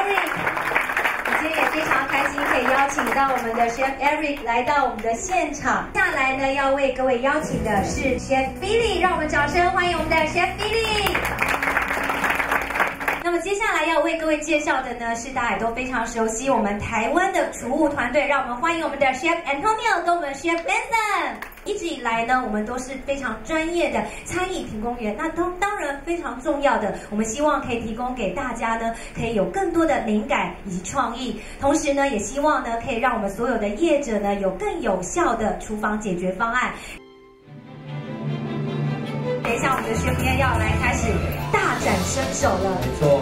Eric。今天也非常开心，可以邀请到我们的 Chef Eric 来到我们的现场。下来呢，要为各位邀请的是 Chef Billy， 让我们掌声欢迎我们的 Chef Billy。那么接下来要为各位介绍的呢，是大家也都非常熟悉我们台湾的厨务团队，让我们欢迎我们的 Chef Antonio 跟我们的 Chef Benson。一直以来呢，我们都是非常专业的餐饮提供员，那当然非常重要的，我们希望可以提供给大家呢，可以有更多的灵感以及创意，同时呢，也希望呢，可以让我们所有的业者呢，有更有效的厨房解决方案。等一下，我们的Chef Ian要来开始大展身手了。没错。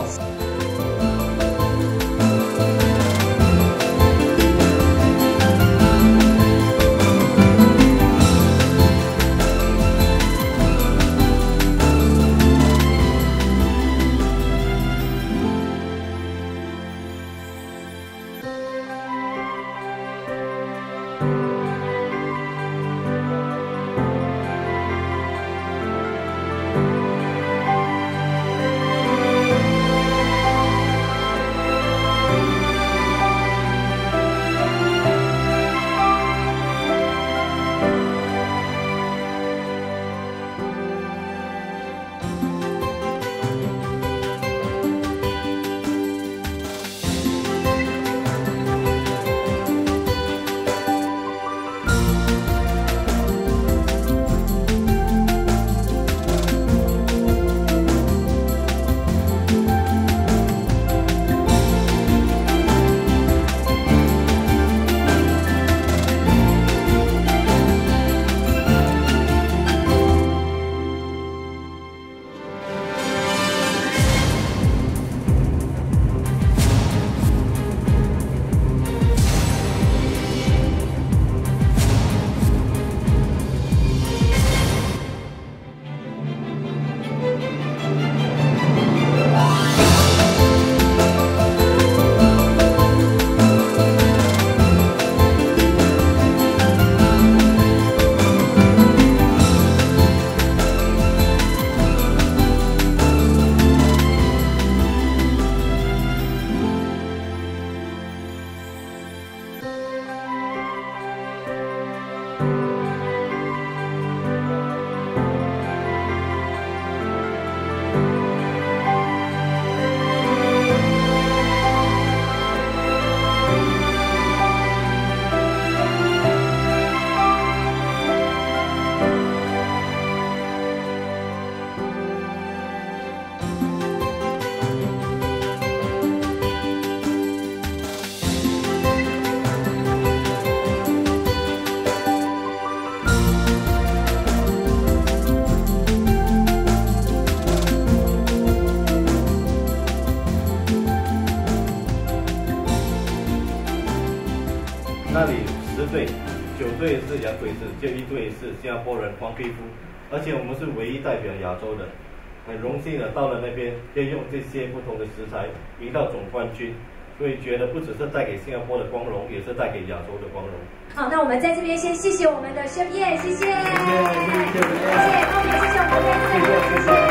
那里10队，9队是洋鬼子，就1队是新加坡人黄皮肤，而且我们是唯一代表亚洲的，很荣幸的到了那边，可以用这些不同的食材赢到总冠军，所以觉得不只是带给新加坡的光荣，也是带给亚洲的光荣。好，那我们在这边先谢谢我们的Chef Ian，谢谢，谢谢，谢谢，谢谢，那我们谢谢我们的Benson，谢谢。